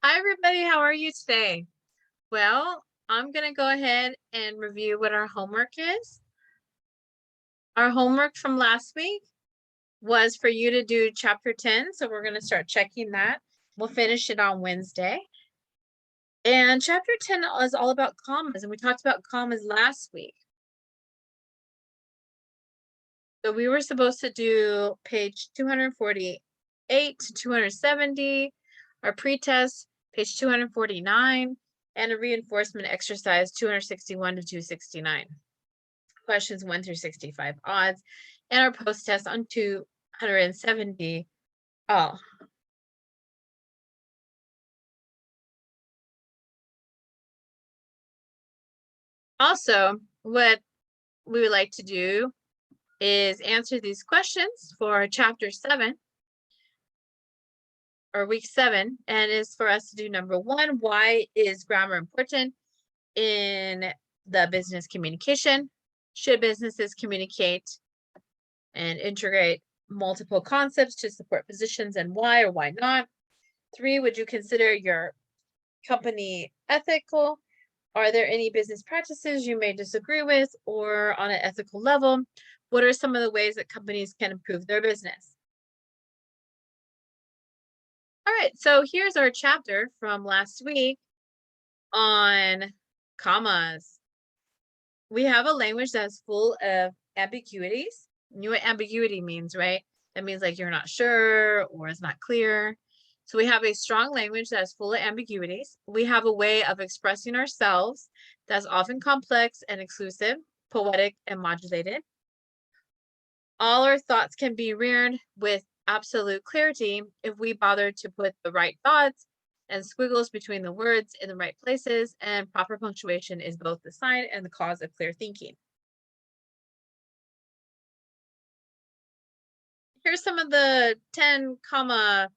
Hi, everybody. How are you today? Well, I'm going to go ahead and review what our homework is. Our homework from last week was for you to do chapter 10. So we're going to start checking that. We'll finish it on Wednesday. And chapter 10 is all about commas. And we talked about commas last week. So we were supposed to do page 248 to 270, our pretest, page 249, and a reinforcement exercise 261 to 269. Questions 1 through 65 odds, and our post-test on 270. Oh. Also, what we would like to do is answer these questions for chapter 7 or week 7, and is for us to do number 1, why is grammar important in the business communication? Should businesses communicate and integrate multiple concepts to support positions, and why or why not? 3, would you consider your company ethical? Are there any business practices you may disagree with, or on an ethical level, what are some of the ways that companies can improve their business? All right, so here's our chapter from last week on commas. We have a language that's full of ambiguities. You know what ambiguity means, right? That means like you're not sure or it's not clear. So we have a strong language that's full of ambiguities. We have a way of expressing ourselves that's often complex and exclusive, poetic and modulated. All our thoughts can be reared with absolute clarity if we bother to put the right thoughts and squiggles between the words in the right places, and proper punctuation is both the sign and the cause of clear thinking. Here's some of the 10 comma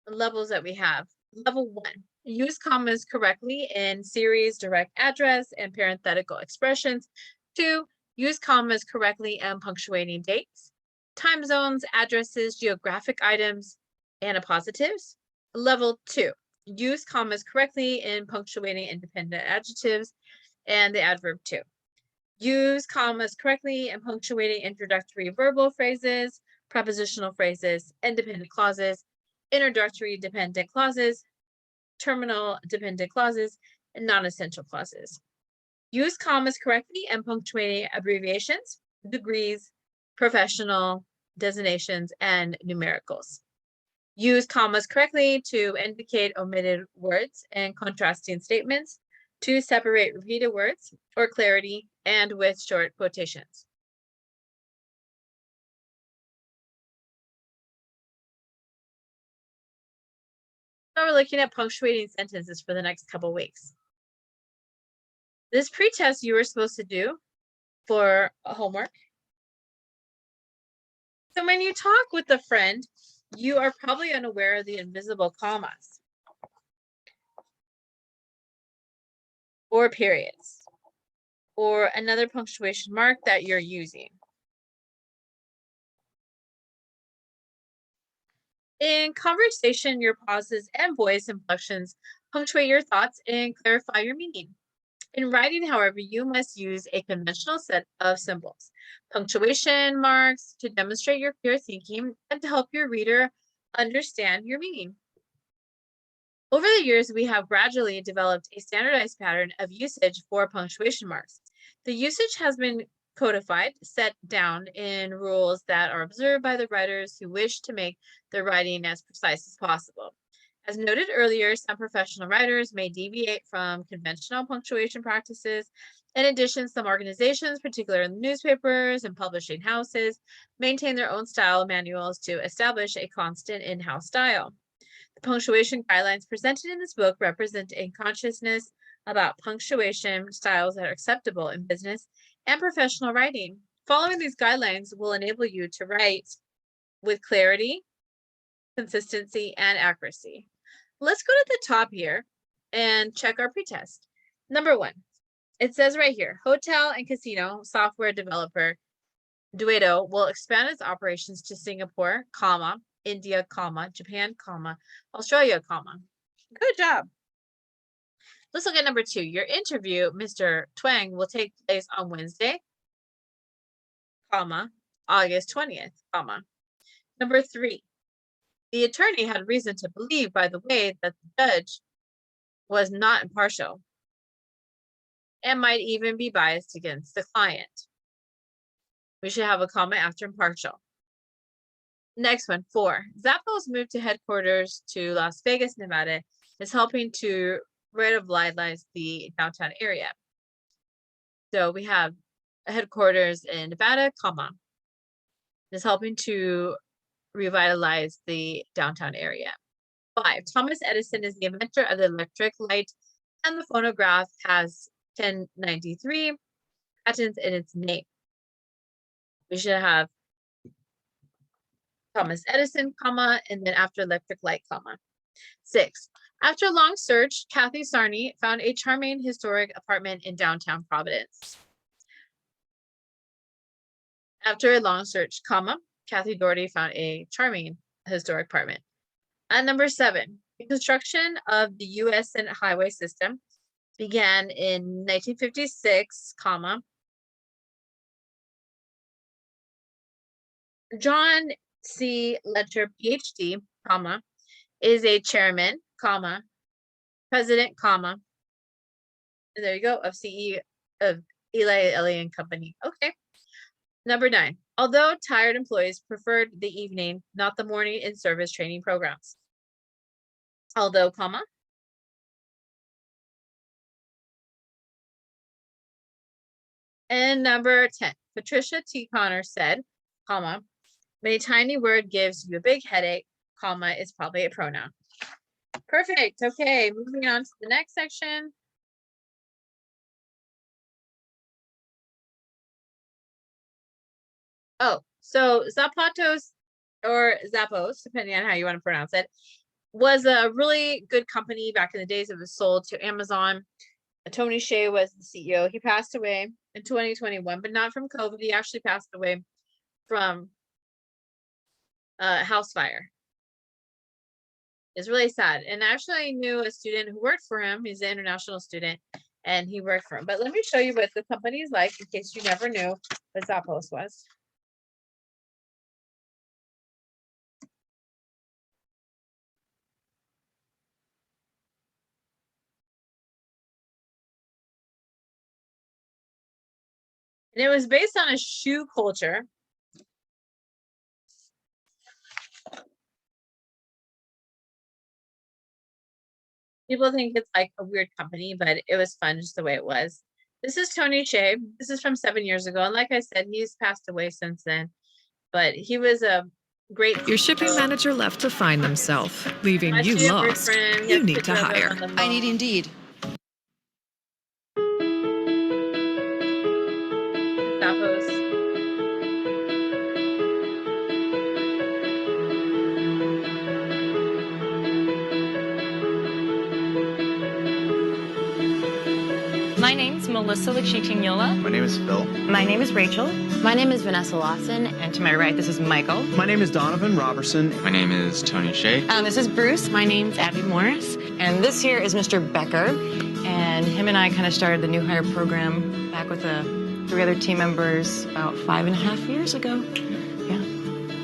levels that we have. Level 1, use commas correctly in series, direct address, and parenthetical expressions. 2, use commas correctly in punctuating dates, time zones, addresses, geographic items, and appositives. Level 2, use commas correctly in punctuating independent adjectives and the adverb to. Use commas correctly in punctuating introductory verbal phrases, prepositional phrases, independent clauses, introductory dependent clauses, terminal dependent clauses, and non-essential clauses. Use commas correctly and punctuating abbreviations, degrees, professional designations, and numericals. Use commas correctly to indicate omitted words and contrasting statements, to separate repeated words or clarity, and with short quotations. So we're looking at punctuating sentences for the next couple weeks. This pretest you were supposed to do for homework. So when you talk with a friend, you are probably unaware of the invisible commas or periods or another punctuation mark that you're using. In conversation, your pauses and voice inflections punctuate your thoughts and clarify your meaning. In writing, however, you must use a conventional set of symbols, punctuation marks, to demonstrate your clear thinking and to help your reader understand your meaning. Over the years, we have gradually developed a standardized pattern of usage for punctuation marks. The usage has been codified, set down in rules that are observed by the writers who wish to make their writing as precise as possible. As noted earlier, some professional writers may deviate from conventional punctuation practices. In addition, some organizations, particularly newspapers and publishing houses, maintain their own style manuals to establish a constant in-house style. The punctuation guidelines presented in this book represent a consciousness about punctuation styles that are acceptable in business and professional writing. Following these guidelines will enable you to write with clarity, consistency, and accuracy. Let's go to the top here and check our pretest. Number 1, it says right here, hotel and casino software developer Dueto will expand its operations to Singapore, comma, India, comma, Japan, comma, Australia, comma. Good job. Let's look at number 2. Your interview, Mr. Twang, will take place on Wednesday, comma, August 20th, comma. Number 3. The attorney had reason to believe, by the way, that the judge was not impartial and might even be biased against the client. We should have a comma after impartial. Next one, 4. Zappos moved to headquarters to Las Vegas, Nevada, is helping to revitalize the downtown area. So we have a headquarters in Nevada, comma, is helping to revitalize the downtown area. 5. Thomas Edison is the inventor of the electric light, and the phonograph has 1093 patents in its name. We should have Thomas Edison, comma, and then after electric light, comma. 6. After a long search, Kathy Sarney found a charming historic apartment in downtown Providence. After a long search, comma, Kathy Doherty found a charming historic apartment. At number 7, the construction of the U.S. Senate highway system began in 1956, comma. John C. Letcher, PhD, comma, is a chairman, comma, president, comma. There you go, of CE of Eli Lilly and Company. Okay. Number 9. Although tired employees preferred the evening, not the morning in service training programs. Although, comma. And number 10. Patricia T. Connor said, comma, when a tiny word gives you a big headache, comma, is probably a pronoun. Perfect. Okay, moving on to the next section. Oh, so Zapatos or Zappos, depending on how you want to pronounce it, was a really good company back in the days. It was sold to Amazon. Tony Hsieh was the CEO. He passed away in 2021, but not from COVID. He actually passed away from house fire. It's really sad. And actually, I knew a student who worked for him. He's an international student, and he worked for him. But let me show you what the company is like in case you never knew what Zappos was. And it was based on a shoe culture. People think it's like a weird company, but it was fun just the way it was. This is Tony Hsieh. This is from 7 years ago. And like I said, he's passed away since then. But he was a great. Your shipping manager left to find themselves, leaving you lost. You need to hire. I need Indeed. Zappos. My name's Melissa Lakshiti-Nyola. My name is Phil. My name is Rachel. My name is Vanessa Lawson. And to my right, this is Michael. My name is Donovan Robertson. My name is Tony Hsieh. This is Bruce. My name's Abby Morris. And this here is Mr. Becker. And him and I kind of started the new hire program back with 3 other team members about 5.5 years ago. Yeah.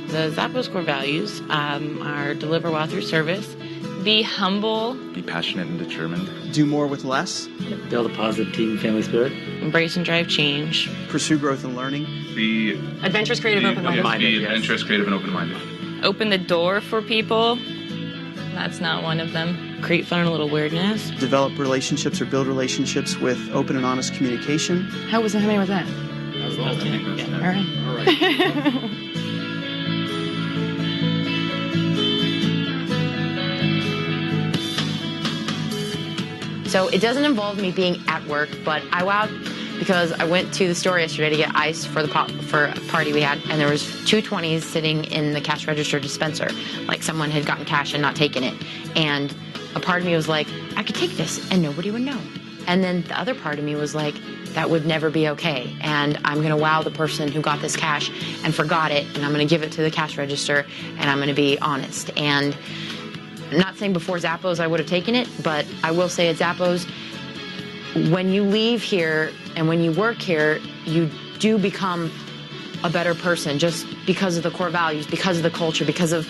The Zappos core values are deliver well through service, be humble, Be passionate and determined. Do more with less. Build a positive team family spirit. embrace and drive change, Pursue growth and learning. Be Adventurous, creative, open-minded. Be adventurous, creative, and open-minded. open the door for people. That's not one of them. Create fun and a little weirdness. Develop relationships or build relationships with open and honest communication. How many was that? I think that's it. All right. So it doesn't involve me being at work, but I wowed because I went to the store yesterday to get ice for for a party we had, and there was 2 20s sitting in the cash register dispenser, like someone had gotten cash and not taken it. And a part of me was like, I could take this and nobody would know. And then the other part of me was like, that would never be okay. And I'm going to wow the person who got this cash and forgot it, and I'm going to give it to the cash register, and I'm going to be honest. And I'm not saying before Zappos I would have taken it, but I will say at Zappos, when you leave here and when you work here, you do become a better person just because of the core values, because of the culture, because of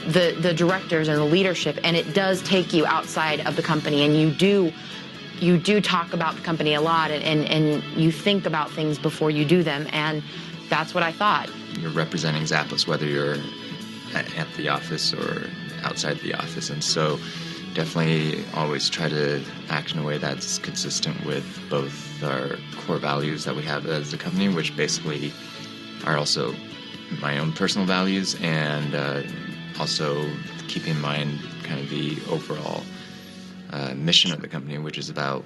the directors and the leadership. And it does take you outside of the company, and you do talk about the company a lot, and you think about things before you do them. And that's what I thought. You're representing Zappos, whether you're at the office or outside the office. And so definitely always try to act in a way that's consistent with both our core values that we have as a company, which basically are also my own personal values, and also keeping in mind kind of the overall mission of the company, which is about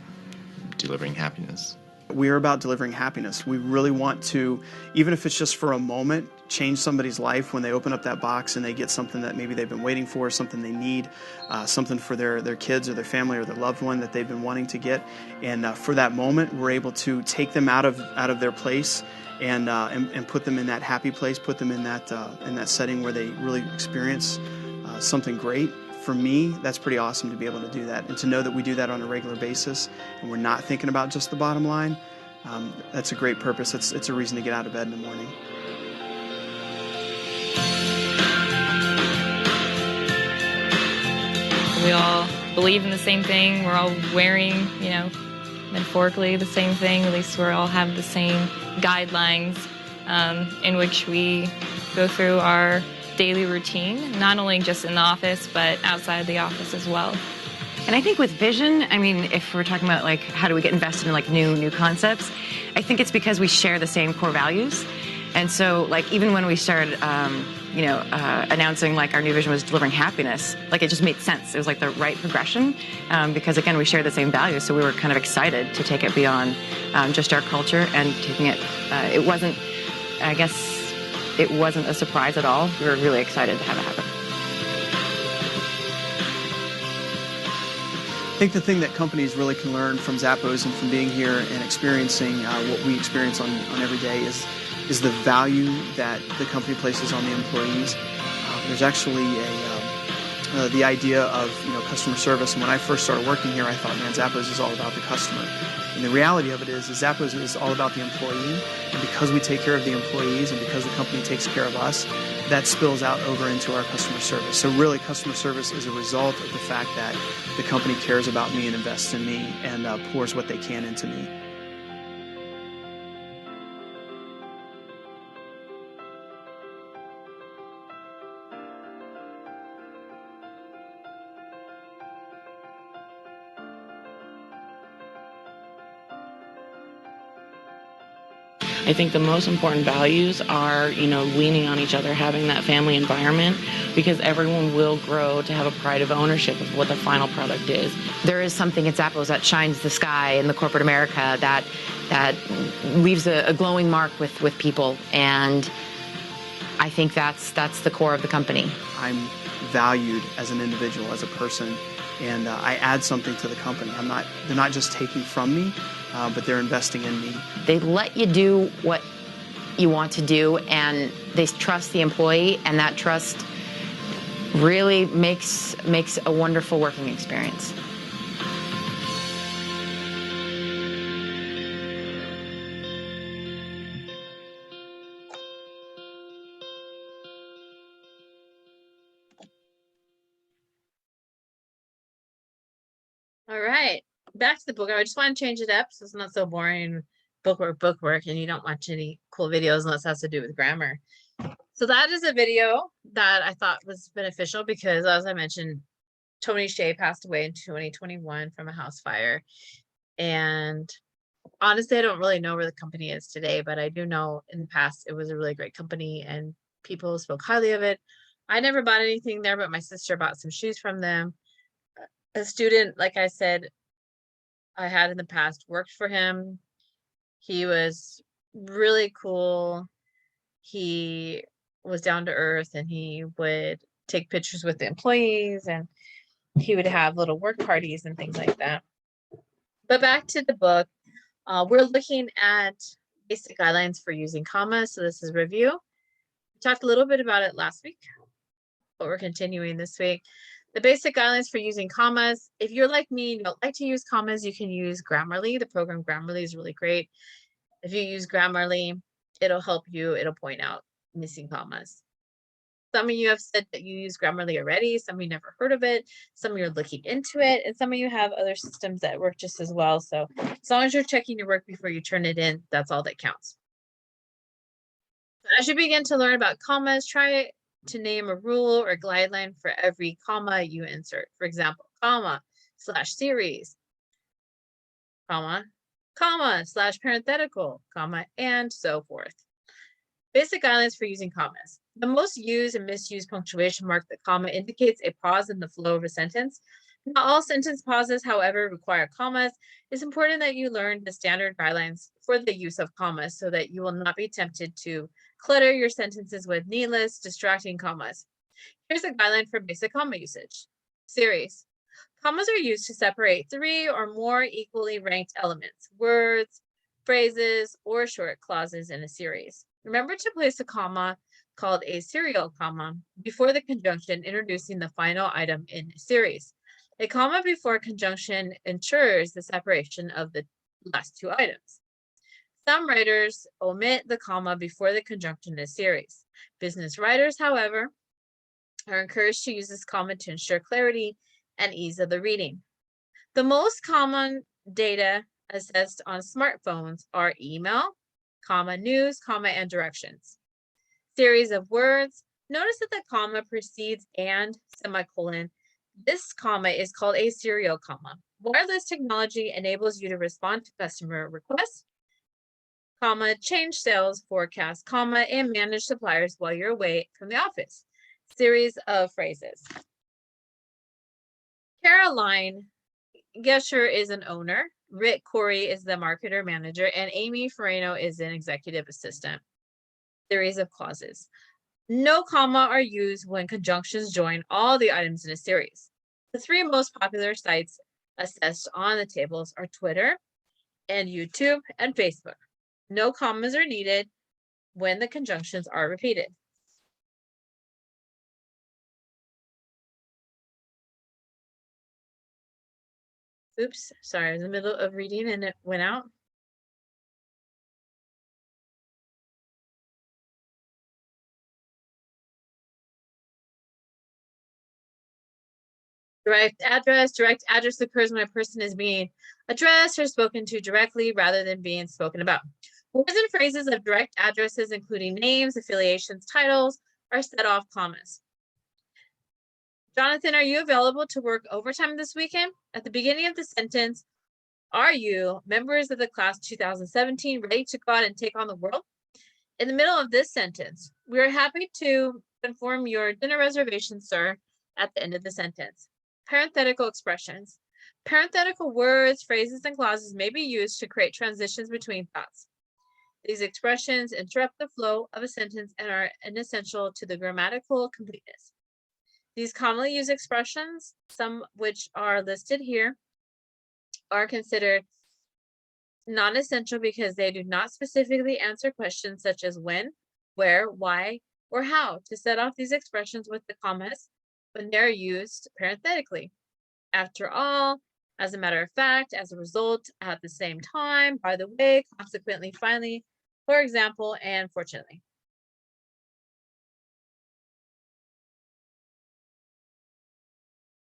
delivering happiness. We're about delivering happiness. We really want to, even if it's just for a moment, change somebody's life when they open up that box and they get something that maybe they've been waiting for, something they need, something for their kids or their family or their loved one that they've been wanting to get. And for that moment, we're able to take them out of their place and put them in that happy place, put them in that setting where they really experience something great. For me, that's pretty awesome to be able to do that, and to know that we do that on a regular basis and we're not thinking about just the bottom line. That's a great purpose. It's a reason to get out of bed in the morning. We all believe in the same thing. We're all wearing, metaphorically the same thing. At least we all have the same guidelines in which we go through our daily routine, not only just in the office, but outside the office as well. And I think with vision, I mean, if we're talking about like how do we get invested in like new concepts, I think it's because we share the same core values. And so like even when we started, announcing like our new vision was delivering happiness, like it just made sense. It was like the right progression because again, we share the same values. So we were kind of excited to take it beyond just our culture and taking it. It wasn't a surprise at all. We were really excited to have it happen. I think the thing that companies really can learn from Zappos and from being here and experiencing what we experience on every day is the value that the company places on the employees. There's actually the idea of customer service. And when I first started working here, I thought, man, Zappos is all about the customer. And the reality of it is Zappos is all about the employee. And because we take care of the employees and because the company takes care of us, that spills out over into our customer service. So really, customer service is a result of the fact that the company cares about me and invests in me and pours what they can into me. I think the most important values are, leaning on each other, having that family environment, because everyone will grow to have a pride of ownership of what the final product is. There is something at Zappos that shines the sky in the corporate America that leaves a glowing mark with people, and I think that's the core of the company. I'm valued as an individual, as a person, and I add something to the company. They're not just taking from me, but they're investing in me. They let you do what you want to do, and they trust the employee, and that trust really makes a wonderful working experience. All right, back to the book. I just want to change it up so it's not so boring bookwork, and you don't watch any cool videos unless it has to do with grammar. So that is a video that I thought was beneficial because, as I mentioned, Tony Hsieh passed away in 2021 from a house fire. And honestly, I don't really know where the company is today, but I do know in the past it was a really great company and people spoke highly of it. I never bought anything there, but my sister bought some shoes from them. A student, like I said, I had in the past worked for him. He was really cool. He was down to earth, and he would take pictures with the employees, and he would have little work parties and things like that. But back to the book, We're looking at basic guidelines for using commas. So this is review. We talked a little bit about it last week, but we're continuing this week. The basic guidelines for using commas. If you're like me and don't like to use commas, you can use Grammarly. The program Grammarly is really great. If you use Grammarly, it'll help you. It'll point out missing commas. Some of you have said that you use Grammarly already. Some of you never heard of it. Some of you are looking into it. And some of you have other systems that work just as well. So as long as you're checking your work before you turn it in, that's all that counts. So as you begin to learn about commas, try to name a rule or guideline for every comma you insert. For example, comma slash series, comma slash parenthetical, comma, and so forth. Basic guidelines for using commas. The most used and misused punctuation mark, the comma, indicates a pause in the flow of a sentence. Not all sentence pauses, however, require commas. It's important that you learn the standard guidelines for the use of commas so that you will not be tempted to clutter your sentences with needless, distracting commas. Here's a guideline for basic comma usage. Series. Commas are used to separate 3 or more equally ranked elements, words, phrases, or short clauses in a series. Remember to place a comma called a serial comma before the conjunction introducing the final item in a series. A comma before conjunction ensures the separation of the last 2 items. Some writers omit the comma before the conjunction in a series. Business writers, however, are encouraged to use this comma to ensure clarity and ease of the reading. The most common data assessed on smartphones are email, comma, news, comma, and directions. Series of words. Notice that the comma precedes and semicolon. This comma is called a serial comma. Wireless technology enables you to respond to customer requests, comma, change sales forecast, comma, and manage suppliers while you're away from the office. Series of phrases. Caroline Gesher is an owner. Rick Corey is the marketer manager, and Amy Farino is an executive assistant. Series of clauses. No comma are used when conjunctions join all the items in a series. The 3 most popular sites assessed on the tables are Twitter and YouTube and Facebook. No commas are needed when the conjunctions are repeated. Oops, sorry, I was in the middle of reading and it went out. Direct address occurs when a person is being addressed or spoken to directly rather than being spoken about. Words and phrases of direct addresses, including names, affiliations, titles, are set off commas. Jonathan, are you available to work overtime this weekend? At the beginning of the sentence, are you members of the class 2017 ready to go out and take on the world? In the middle of this sentence, we are happy to confirm your dinner reservation, sir, at the end of the sentence. Parenthetical expressions. Parenthetical words, phrases, and clauses may be used to create transitions between thoughts. These expressions interrupt the flow of a sentence and are inessential to the grammatical completeness. These commonly used expressions, some which are listed here, are considered non-essential because they do not specifically answer questions such as when, where, why, or how. To set off these expressions with the commas when they're used parenthetically. After all, as a matter of fact, as a result, at the same time, by the way, consequently, finally, for example, and fortunately.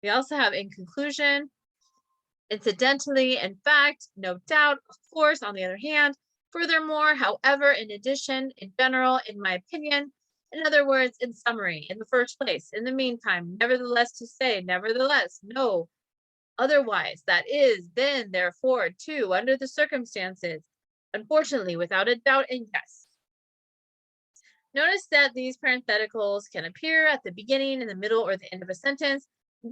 We also have in conclusion, incidentally, in fact, no doubt, of course, on the other hand, furthermore, however, in addition, in general, in my opinion, in other words, in summary, in the first place, in the meantime, nevertheless to say, nevertheless, no, otherwise, that is, then, therefore, to, under the circumstances, unfortunately, without a doubt, and yes. Notice that these parentheticals can appear at the beginning, in the middle, or the end of a sentence.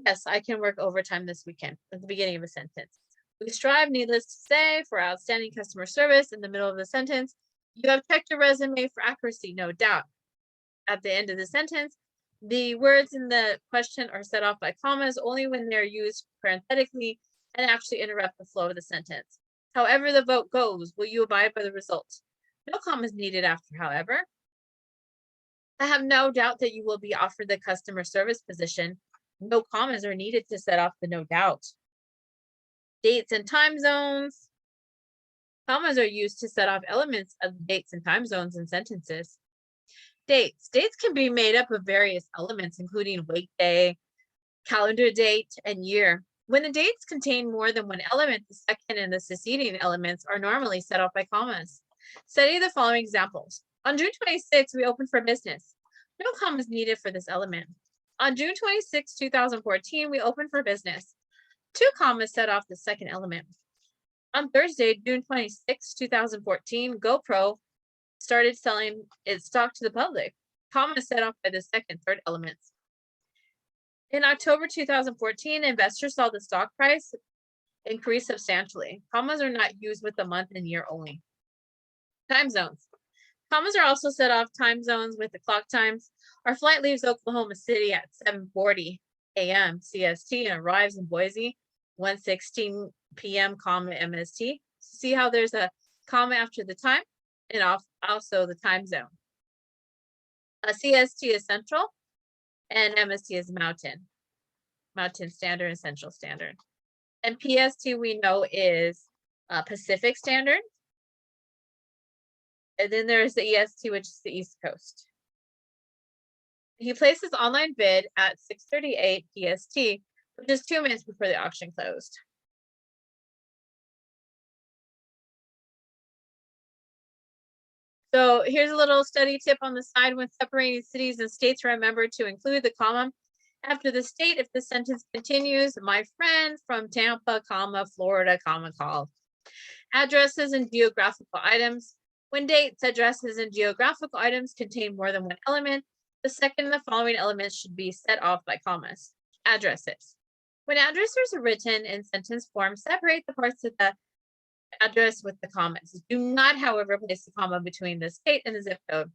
Yes, I can work overtime this weekend at the beginning of a sentence. We strive, needless to say, for outstanding customer service in the middle of the sentence. You have checked your resume for accuracy, no doubt. At the end of the sentence, the words in the question are set off by commas only when they're used parenthetically and actually interrupt the flow of the sentence. However the vote goes, will you abide by the results? No commas needed after however. I have no doubt that you will be offered the customer service position. No commas are needed to set off the no doubt. Dates and time zones. Commas are used to set off elements of dates and time zones in sentences. Dates. Dates can be made up of various elements, including weekday, calendar date, and year. When the dates contain more than one element, the second and the succeeding elements are normally set off by commas. Study the following examples. On June 26, we opened for business. No commas needed for this element. On June 26, 2014, we opened for business. 2 commas set off the second element. On Thursday, June 26, 2014, GoPro started selling its stock to the public. Commas set off by the second, third elements. In October 2014, investors saw the stock price increase substantially. Commas are not used with the month and year only. Time zones. Commas are also set off time zones with the clock times. Our flight leaves Oklahoma City at 7:40 a.m. CST and arrives in Boise 1:16 p.m. comma MST. See how there's a comma after the time and also the time zone. A CST is Central and MST is Mountain Standard and Central Standard. And PST we know is Pacific Standard. And then there's the EST, which is the East Coast. He placed his online bid at 6:38 PST, which is 2 minutes before the auction closed. So here's a little study tip on the side. When separating cities and states, remember to include the comma after the state if the sentence continues. My friend from Tampa, comma, Florida, comma, called. Addresses and geographical items. When dates, addresses, and geographical items contain more than one element, the second and the following elements should be set off by commas. Addresses. When addresses are written in sentence form, separate the parts of the address with the commas. Do not, however, place the comma between the state and the zip code.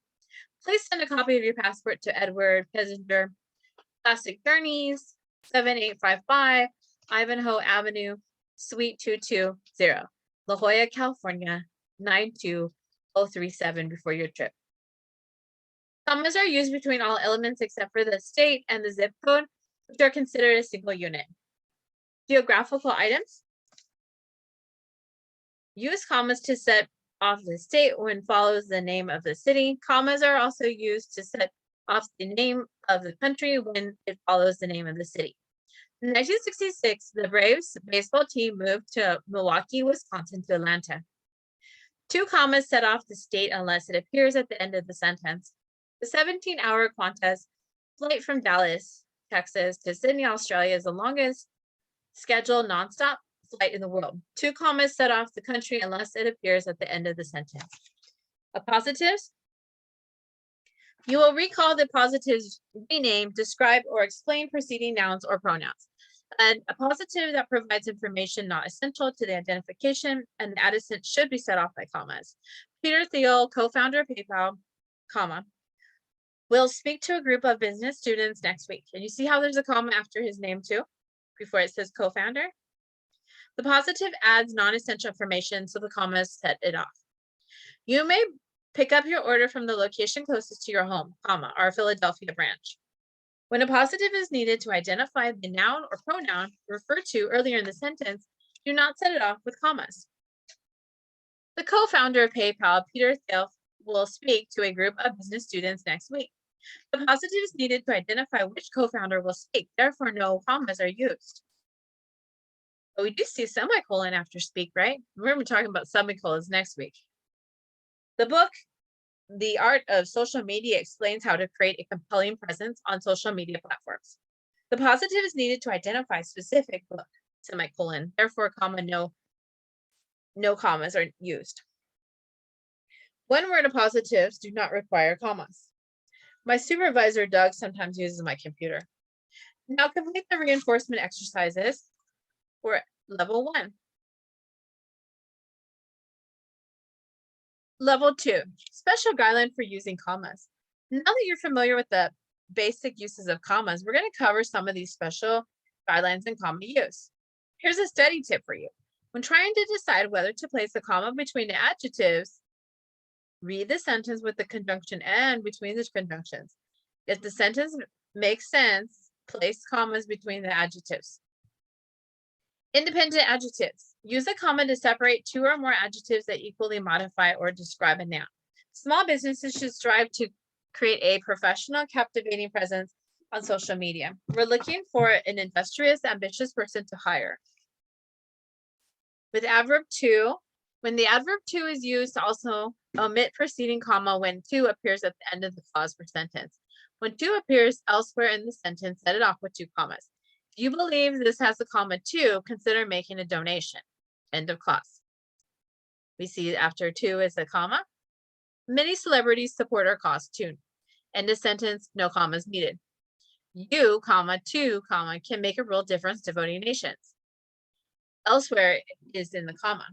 Please send a copy of your passport to Edward Pesinger, Classic Journeys, 7855 Ivanhoe Avenue, Suite 220, La Jolla, California, 92037 before your trip. Commas are used between all elements except for the state and the zip code, which are considered a single unit. Geographical items. Use commas to set off the state when follows the name of the city. Commas are also used to set off the name of the country when it follows the name of the city. In 1966, the Braves baseball team moved to Milwaukee, Wisconsin to Atlanta. 2 commas set off the state unless it appears at the end of the sentence. The 17-hour Qantas flight from Dallas, Texas to Sydney, Australia is the longest scheduled nonstop flight in the world. 2 commas set off the country unless it appears at the end of the sentence. Appositives. You will recall that positives rename, describe, or explain preceding nouns or pronouns. A appositive that provides information not essential to the identification and the antecedent should be set off by commas. Peter Thiel, co-founder of PayPal, comma, will speak to a group of business students next week. And you see how there's a comma after his name too, before it says co-founder? The positive adds non-essential information, so the commas set it off. You may pick up your order from the location closest to your home, comma, our Philadelphia branch. When a positive is needed to identify the noun or pronoun referred to earlier in the sentence, do not set it off with commas. The co-founder of PayPal, Peter Thiel, will speak to a group of business students next week. The positive is needed to identify which co-founder will speak, therefore no commas are used. But we do see a semicolon after speak, right? We're going to be talking about semicolons next week. The book, The Art of Social Media, explains how to create a compelling presence on social media platforms. The positive is needed to identify specific book, semicolon, therefore, comma, no commas are used. One-word appositives do not require commas. My supervisor, Doug, sometimes uses my computer. Now complete the reinforcement exercises for level 1. Level 2, special guideline for using commas. Now that you're familiar with the basic uses of commas, we're going to cover some of these special guidelines in comma use. Here's a study tip for you. When trying to decide whether to place a comma between the adjectives, read the sentence with the conjunction and between the conjunctions. If the sentence makes sense, place commas between the adjectives. Independent adjectives. Use a comma to separate two or more adjectives that equally modify or describe a noun. Small businesses should strive to create a professional, captivating presence on social media. We're looking for an industrious, ambitious person to hire. With adverb to, when the adverb to is used, to also omit preceding comma when to appears at the end of the clause or sentence. When to appears elsewhere in the sentence, set it off with 2 commas. If you believe this has a comma to, consider making a donation. End of clause. We see after to is a comma. Many celebrities support our cause too. End of sentence, no commas needed. You, comma, to, comma, can make a real difference to voting nations. Elsewhere is in the comma,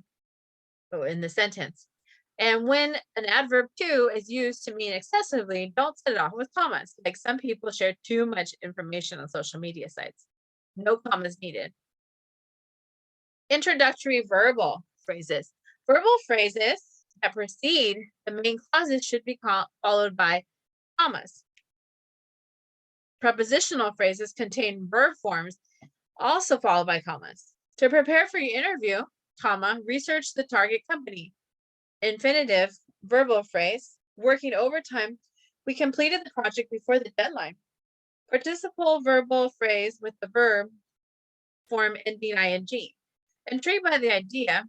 or in the sentence. And when an adverb to is used to mean excessively, don't set it off with commas. Like some people share too much information on social media sites. No commas needed. Introductory verbal phrases. Verbal phrases that precede the main clauses should be followed by commas. Prepositional phrases contain verb forms, also followed by commas. To prepare for your interview, comma, research the target company. Infinitive verbal phrase, working overtime, we completed the project before the deadline. Participle verbal phrase with the verb form ending ing. Intrigued by the idea,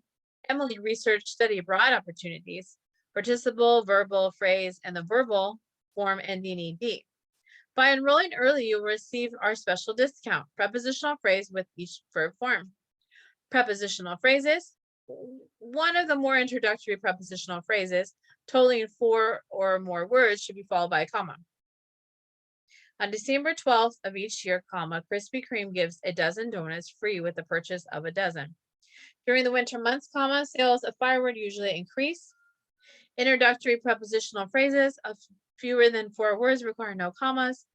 Emily researched study abroad opportunities. Participle verbal phrase and the verbal form ending ed. By enrolling early, you'll receive our special discount. Prepositional phrase with each verb form. Prepositional phrases. One of the more introductory prepositional phrases, totaling 4 or more words, should be followed by a comma. On December 12th of each year, comma, Krispy Kreme gives a dozen donuts free with the purchase of a dozen. During the winter months, comma, sales of firewood usually increase. Introductory prepositional phrases of fewer than 4 words require no commas.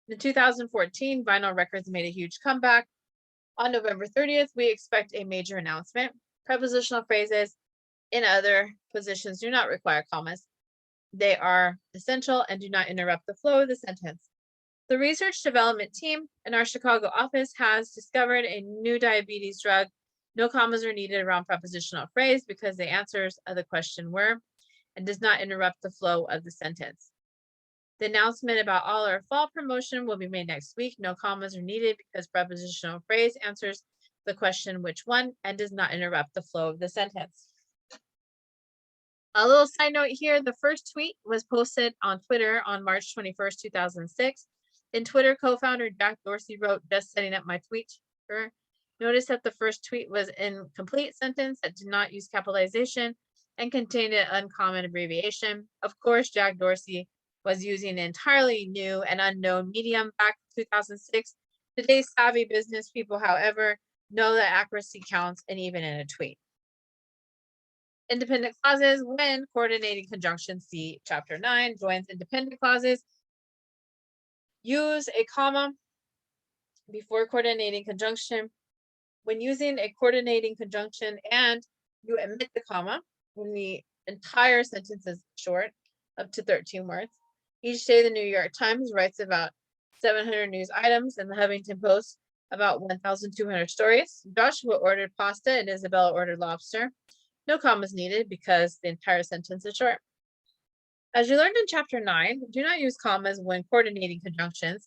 In 2014, vinyl records made a huge comeback. On November 30th, we expect a major announcement. Prepositional phrases in other positions do not require commas. They are essential and do not interrupt the flow of the sentence. The research development team in our Chicago office has discovered a new diabetes drug. No commas are needed around prepositional phrase because the answers of the question were and does not interrupt the flow of the sentence. The announcement about all our fall promotion will be made next week. No commas are needed because prepositional phrase answers the question which one and does not interrupt the flow of the sentence. A little side note here, the first tweet was posted on Twitter on March 21st, 2006. In Twitter, co-founder Jack Dorsey wrote, "Just setting up my tweet." Notice that the first tweet was an incomplete sentence that did not use capitalization and contained an uncommon abbreviation. Of course, Jack Dorsey was using an entirely new and unknown medium back in 2006. Today's savvy business people, however, know that accuracy counts, and even in a tweet. Independent clauses. When coordinating conjunctions, see chapter 9, joins independent clauses. Use a comma before coordinating conjunction. When using a coordinating conjunction and you omit the comma when the entire sentence is short, up to 13 words. Each day, the New York Times writes about 700 news items and the Huffington Post about 1,200 stories. Joshua ordered pasta and Isabella ordered lobster. No commas needed because the entire sentence is short. As you learned in chapter 9, do not use commas when coordinating conjunctions.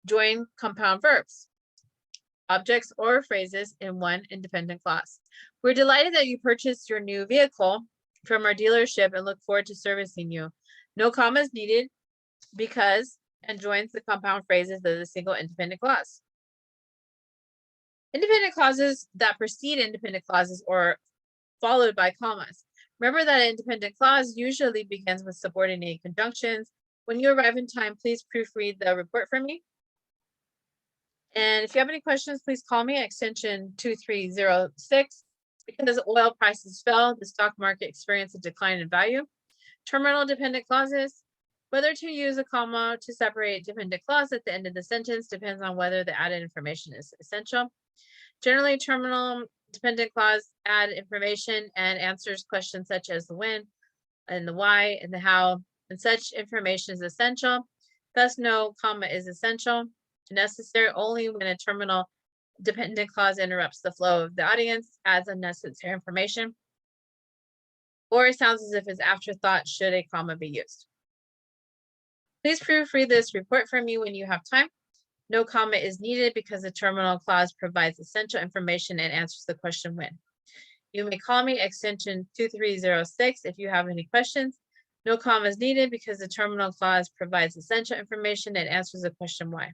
Join compound verbs, objects, or phrases in one independent clause. We're delighted that you purchased your new vehicle from our dealership and look forward to servicing you. No commas needed because and joins the compound phrases of the single independent clause. Independent clauses that precede independent clauses or followed by commas. Remember that an independent clause usually begins with subordinated conjunctions. When you arrive in time, please proofread the report for me. And if you have any questions, please call me at extension 2306. Because oil prices fell, the stock market experienced a decline in value. Terminal dependent clauses. Whether to use a comma to separate dependent clause at the end of the sentence depends on whether the added information is essential. Generally, terminal Dependent clause add information and answers questions such as the when and the why and the how, and such information is essential. Thus, no comma is essential. Necessary only when a terminal dependent clause interrupts the flow of the audience, adds unnecessary information, or it sounds as if it's afterthought should a comma be used. Please proofread this report for me when you have time. No comma is needed because the terminal clause provides essential information and answers the question when. You may call me extension 2306 if you have any questions. No comma is needed because the terminal clause provides essential information and answers the question why.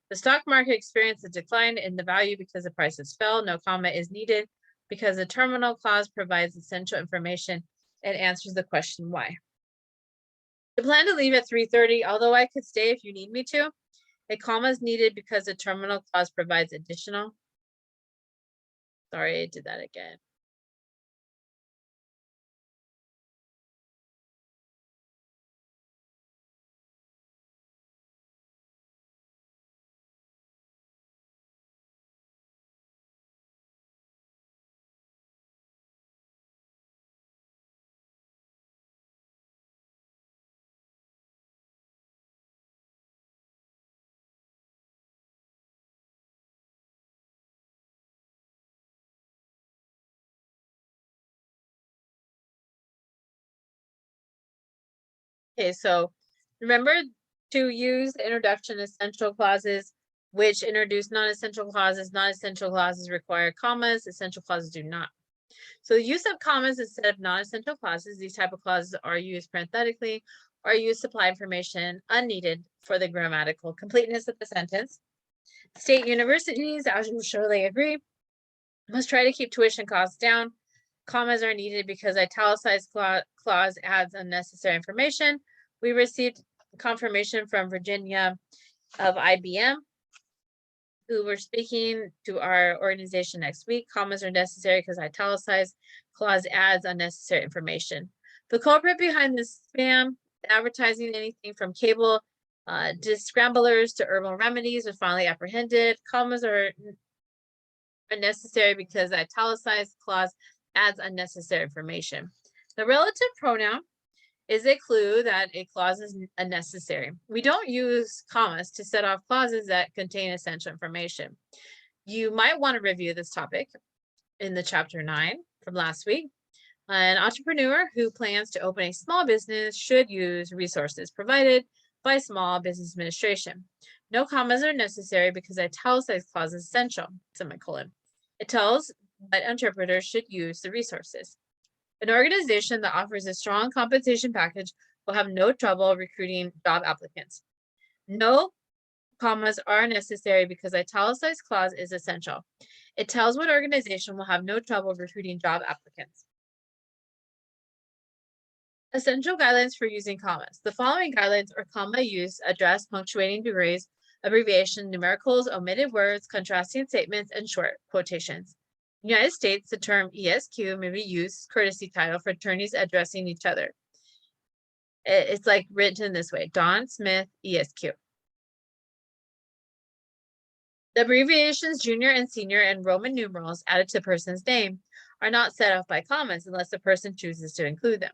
The stock market experienced a decline in the value because the prices fell. No comma is needed because the terminal clause provides essential information and answers the question why. I plan to leave at 3:30, although I could stay if you need me to. A comma is needed because the terminal clause provides additional. Sorry, I did that again. Okay, so remember to use the introduction essential clauses, which introduce non-essential clauses. Non-essential clauses require commas, essential clauses do not. So the use of commas instead of non-essential clauses, these type of clauses are used parenthetically or used to supply information unneeded for the grammatical completeness of the sentence. State universities, as you surely agree, must try to keep tuition costs down. Commas are needed because italicized clause adds unnecessary information. We received confirmation from Virginia of IBM, who were speaking to our organization next week. Commas are necessary because italicized clause adds unnecessary information. The culprit behind this spam advertising, anything from cable scramblers to herbal remedies, was finally apprehended. Commas are unnecessary because the italicized clause adds unnecessary information. The relative pronoun is a clue that a clause is unnecessary. We don't use commas to set off clauses that contain essential information. You might want to review this topic in the chapter 9 from last week. An entrepreneur who plans to open a small business should use resources provided by Small Business Administration. No commas are necessary because italicized clause is essential, semicolon. It tells that interpreters should use the resources. An organization that offers a strong compensation package will have no trouble recruiting job applicants. No commas are necessary because italicized clause is essential. It tells what organization will have no trouble recruiting job applicants. Essential guidelines for using commas. The following guidelines are comma use, address, punctuating degrees, abbreviation, numericals, omitted words, contrasting statements, and short quotations. In the United States, the term ESQ may be used courtesy title for attorneys addressing each other. It's like written this way: Don Smith, ESQ. The abbreviations junior and senior and Roman numerals added to the person's name are not set off by commas unless the person chooses to include them.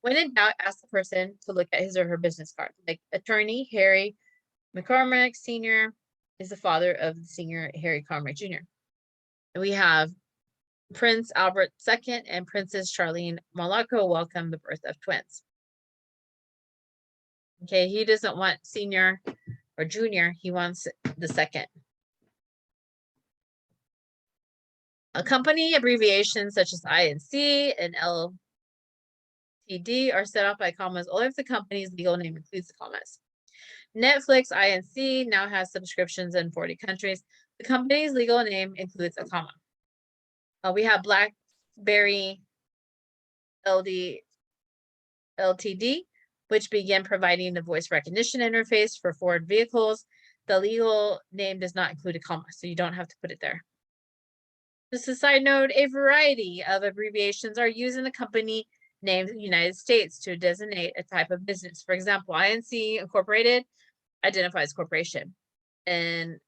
When in doubt, ask the person to look at his or her business card. Like attorney Harry McCormick Sr. is the father of the senior Harry Cormack Jr. And we have Prince Albert II and Princess Charlene Monaco welcome the birth of twins. Okay, he doesn't want senior or junior, he wants the second. A company abbreviations such as INC and LTD are set off by commas only if the company's legal name includes the commas. Netflix INC now has subscriptions in 40 countries. The company's legal name includes a comma. We have BlackBerry Ltd, which began providing the voice recognition interface for Ford vehicles. The legal name does not include a comma, so you don't have to put it there. Just a side note, a variety of abbreviations are used in the company named United States to designate a type of business. For example, INC Incorporated identifies corporation, and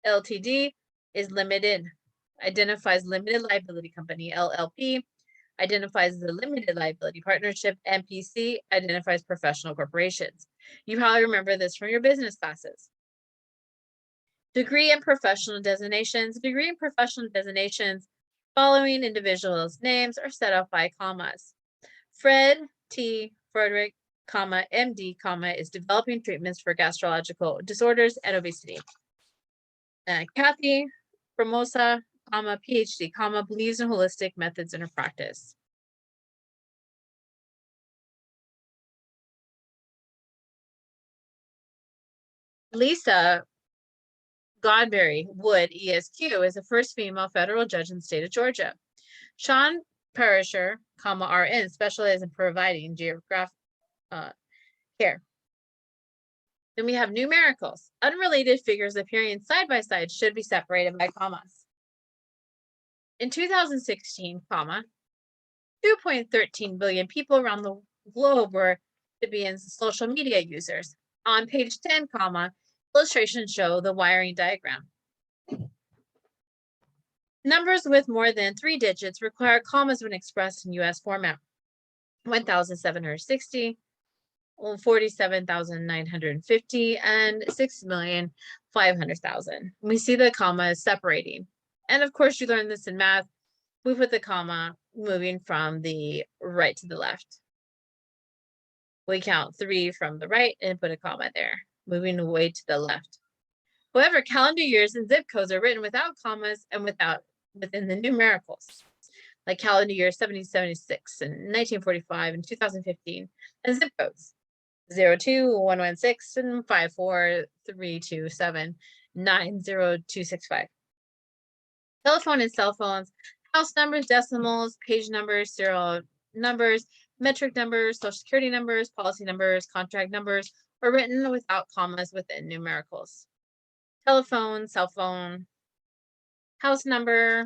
LTD is limited identifies limited liability company, LLP, identifies the limited liability partnership, MPC, identifies professional corporations. You probably remember this from your business classes. Degree and professional designations. Degree and professional designations following individuals' names are set off by commas. Fred T. Frederick, comma, MD, comma, is developing treatments for gastrological disorders and obesity. Kathy Formosa, comma, PhD, comma, believes in holistic methods in her practice. Lisa Godberry Wood, ESQ, is the first female federal judge in the state of Georgia. Sean Parisher, comma, RN, specializes in providing geographic care. Then we have numericals. Unrelated figures appearing side by side should be separated by commas. In 2016, comma, 2.13 billion people around the globe were recipients social media users. On page 10, comma, illustrations show the wiring diagram. Numbers with more than 3 digits require commas when expressed in US format. 1,760, 47,950, and 6,500,000. We see the commas separating. And of course, you learn this in math. We put the comma moving from the right to the left. We count 3 from the right and put a comma there, moving away to the left. However, calendar years and zip codes are written without commas and within the numericals, like calendar year 1776 and 1945 and 2015, and zip codes 02116 and 54327 90265. Telephone and cell phones, house numbers, decimals, page numbers, serial numbers, metric numbers, social security numbers, policy numbers, contract numbers are written without commas within numericals. Telephone, cell phone, house number,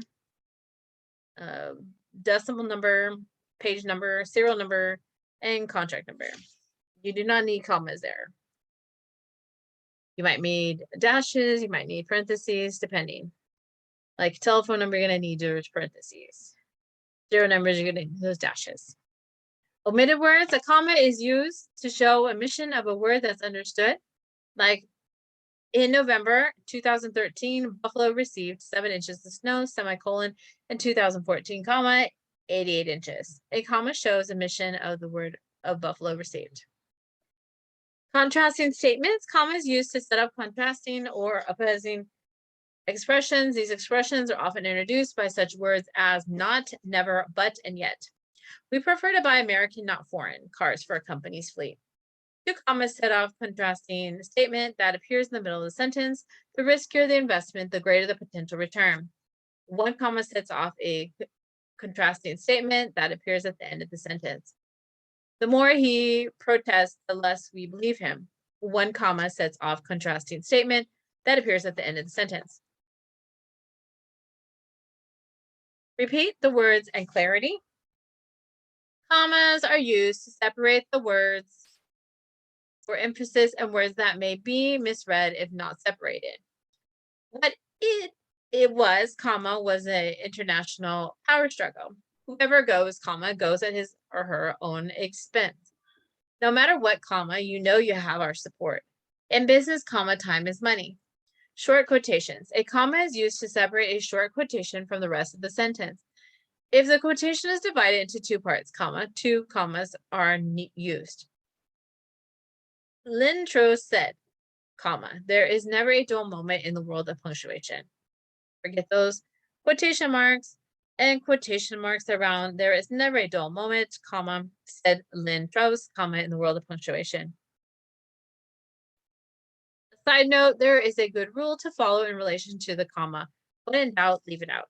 decimal number, page number, serial number, and contract number. You do not need commas there. You might need dashes, you might need parentheses, depending. Like telephone number, you're gonna need those parentheses. Zero numbers, you're gonna need those dashes. Omitted words, a comma is used to show omission of a word that's understood. Like in November 2013, Buffalo received 7 inches of snow, semicolon, in 2014, comma, 88 inches. A comma shows omission of the word of Buffalo received. Contrasting statements, commas used to set up contrasting or opposing expressions. These expressions are often introduced by such words as not, never, but, and yet. We prefer to buy American, not foreign, cars for a company's fleet. 2 commas set off contrasting statement that appears in the middle of the sentence. The riskier the investment, the greater the potential return. 1 comma sets off a contrasting statement that appears at the end of the sentence. The more he protests, the less we believe him. 1 comma sets off contrasting statement that appears at the end of the sentence. Repeat the words and clarity. Commas are used to separate the words for emphasis and words that may be misread if not separated. What it was, comma, was an international power struggle. Whoever goes, comma, goes at his or her own expense. No matter what, comma, you know you have our support. In business, comma, time is money. Short quotations. A comma is used to separate a short quotation from the rest of the sentence. If the quotation is divided into 2 parts, comma, 2 commas are used. Lynn Trost said, comma, there is never a dull moment in the world of punctuation. Forget those quotation marks and quotation marks around there is never a dull moment, comma, said Lynn Trost, comma, in the world of punctuation. Side note, there is a good rule to follow in relation to the comma. When in doubt, leave it out.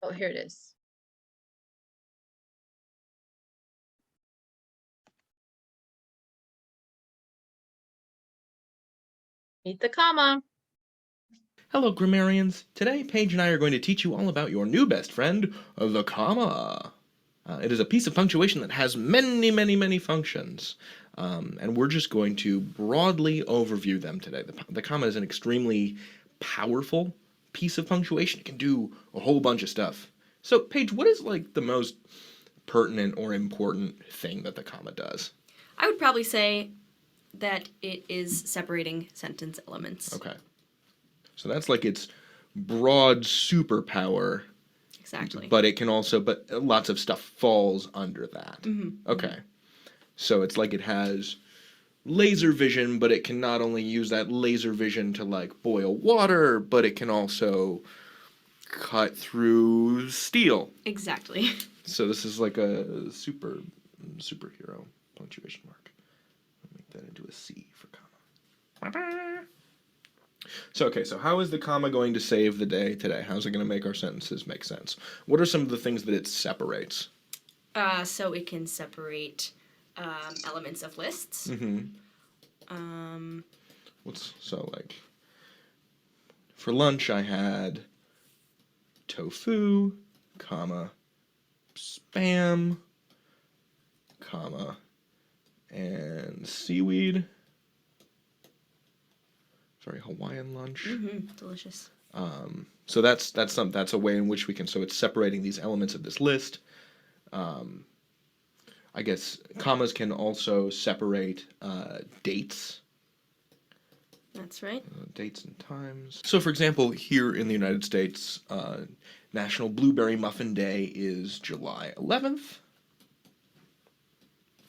Oh, here it is. Meet the comma. Hello, grammarians. Today, Paige and I are going to teach you all about your new best friend, the comma. It is a piece of punctuation that has many, many, many functions. And we're just going to broadly overview them today. The comma is an extremely powerful piece of punctuation. It can do a whole bunch of stuff. So, Paige, what is like the most pertinent or important thing that the comma does? I would probably say that it is separating sentence elements. Okay. So that's like its broad superpower. Exactly. But it can also, but lots of stuff falls under that. Mm-hmm. Okay. So it's like it has laser vision, but it can not only use that laser vision to like boil water, but it can also cut through steel. Exactly. So this is like a superhero punctuation mark. I'll make that into a C for comma. So, okay, so how is the comma going to save the day today? How's it going to make our sentences make sense? What are some of the things that it separates? So it can separate elements of lists. Mm-hmm. Like, for lunch I had tofu, comma, spam, comma, and seaweed. Very Hawaiian lunch. Mm-hmm. Delicious. So that's a way in which we can. So it's separating these elements of this list. I guess commas can also separate dates. That's right. Dates and times. So, for example, here in the United States, National Blueberry Muffin Day is July 11th.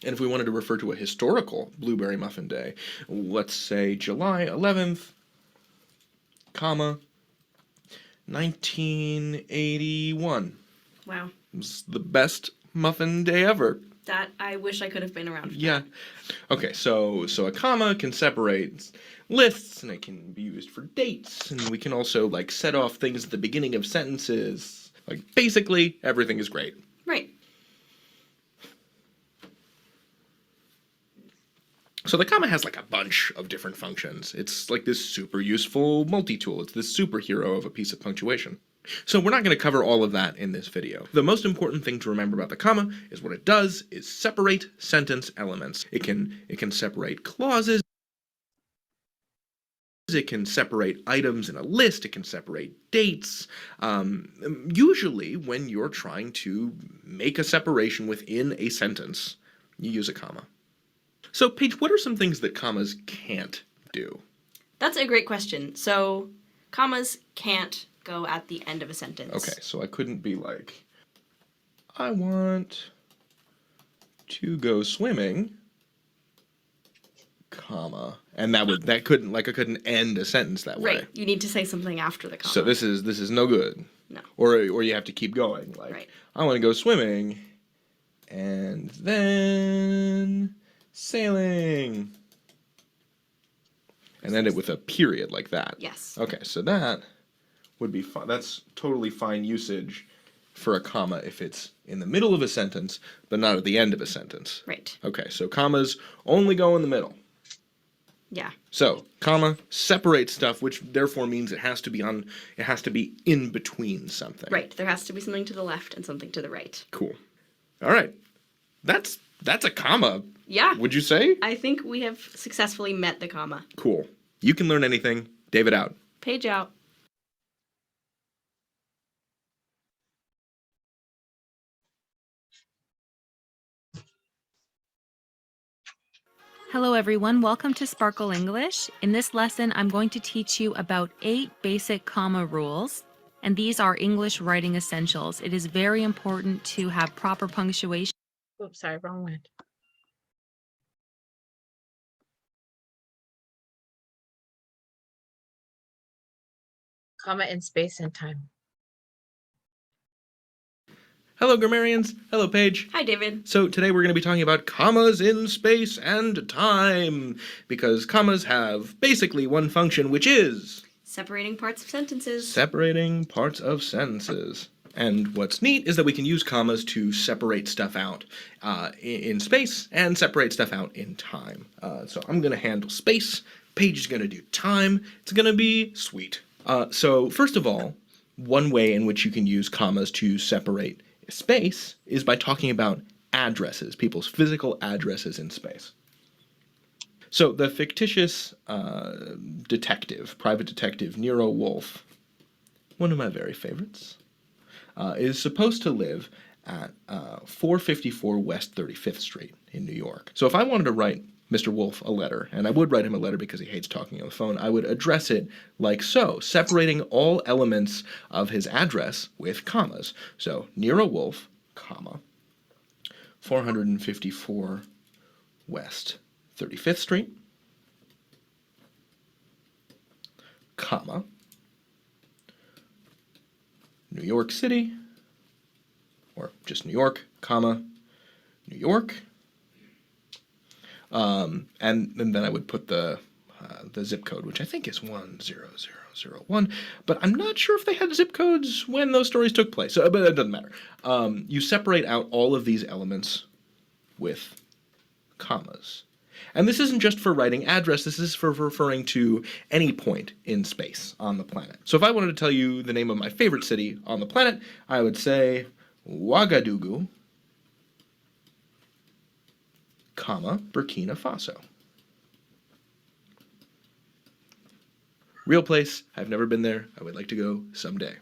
And if we wanted to refer to a historical Blueberry Muffin Day, let's say July 11th, comma, 1981. Wow. It was the best muffin day ever. That I wish I could have been around for. Yeah. Okay, so a comma can separate lists, and it can be used for dates, and we can also like set off things at the beginning of sentences. Like basically everything is great. Right. So the comma has like a bunch of different functions. It's like this super useful multi-tool. It's this superhero of a piece of punctuation. So we're not going to cover all of that in this video. The most important thing to remember about the comma is what it does is separate sentence elements. It can separate clauses. It can separate items in a list. It can separate dates. Usually when you're trying to make a separation within a sentence, you use a comma. So, Paige, what are some things that commas can't do? That's a great question. So, commas can't go at the end of a sentence. Okay, so I couldn't be like, I want to go swimming, comma, and I couldn't end a sentence that way. Right. You need to say something after the comma. So this is no good. No. Or you have to keep going. Like, right. I want to go swimming, and then sailing. And end it with a period like that. Yes. Okay, so that would be fine. That's totally fine usage for a comma if it's in the middle of a sentence, but not at the end of a sentence. Right. Okay, so commas only go in the middle. Yeah. So, comma separates stuff, which therefore means it has to be in between something. Right. There has to be something to the left and something to the right. Cool. All right. That's a comma. Yeah. Would you say? I think we have successfully met the comma. Cool. You can learn anything. David out. Page out. Hello everyone, welcome to Sparkle English. In this lesson, I'm going to teach you about 8 basic comma rules, and these are English writing essentials. It is very important to have proper punctuation. Oops, sorry, wrong one. Comma in space and time. Hello, grammarians. Hello, Paige. Hi, David. So today we're going to be talking about commas in space and time, because commas have basically one function, which is separating parts of sentences. Separating parts of sentences. And what's neat is that we can use commas to separate stuff out in space and separate stuff out in time. So I'm going to handle space. Paige is going to do time. It's going to be sweet. So first of all, one way in which you can use commas to separate space is by talking about addresses, people's physical addresses in space. So the fictitious detective, private detective Nero Wolfe, one of my very favorites, is supposed to live at 454 West 35th Street in New York. So if I wanted to write Mr. Wolfe a letter, and I would write him a letter because he hates talking on the phone, I would address it like so, separating all elements of his address with commas. So Nero Wolfe, comma, 454 West 35th Street, comma, New York City, or just New York, comma, New York. And then I would put the zip code, which I think is 10001, but I'm not sure if they had zip codes when those stories took place, so, but it doesn't matter. You separate out all of these elements with commas. And this isn't just for writing address, this is for referring to any point in space on the planet. So if I wanted to tell you the name of my favorite city on the planet, I would say Ouagadougou, comma, Burkina Faso. Real place, I've never been there, I would like to go someday.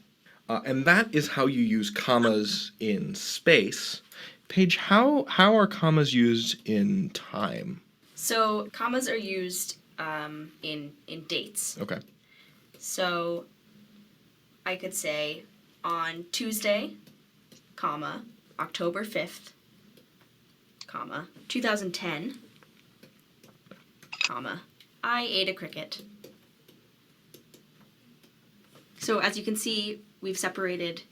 And that is how you use commas in space. Paige, how are commas used in time? So commas are used in dates. Okay. So I could say on Tuesday, comma, October 5th, comma, 2010, comma, I ate a cricket. So as you can see, we've separated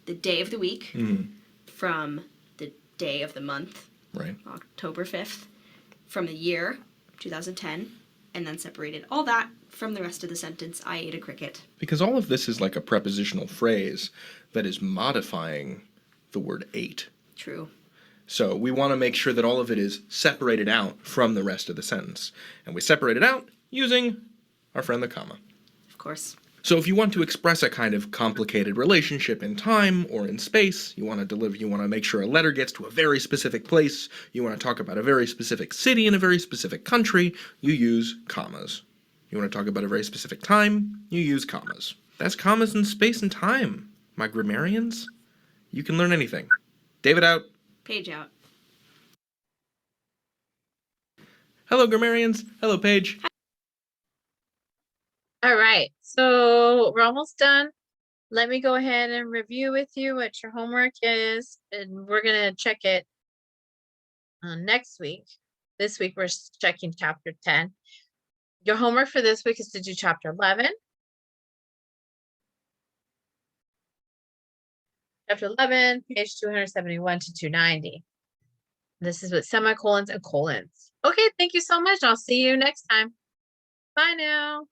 the day of the week from the day of the month, right? October 5th, from the year, 2010, and then separated all that from the rest of the sentence, I ate a cricket. Because all of this is like a prepositional phrase that is modifying the word ate. True. So we want to make sure that all of it is separated out from the rest of the sentence. And we separate it out using our friend the comma. Of course. So if you want to express a kind of complicated relationship in time or in space, you want to make sure a letter gets to a very specific place, you want to talk about a very specific city in a very specific country, you use commas. You want to talk about a very specific time, you use commas. That's commas in space and time, my grammarians. You can learn anything. David out. Paige out. Hello, grammarians. Hello, Paige. All right, so we're almost done. Let me go ahead and review with you what your homework is, and we're gonna check it next week. This week we're checking chapter 10. Your homework for this week is to do chapter 11. Chapter 11, page 271 to 290. This is with semicolons and colons. Okay, thank you so much. I'll see you next time. Bye now.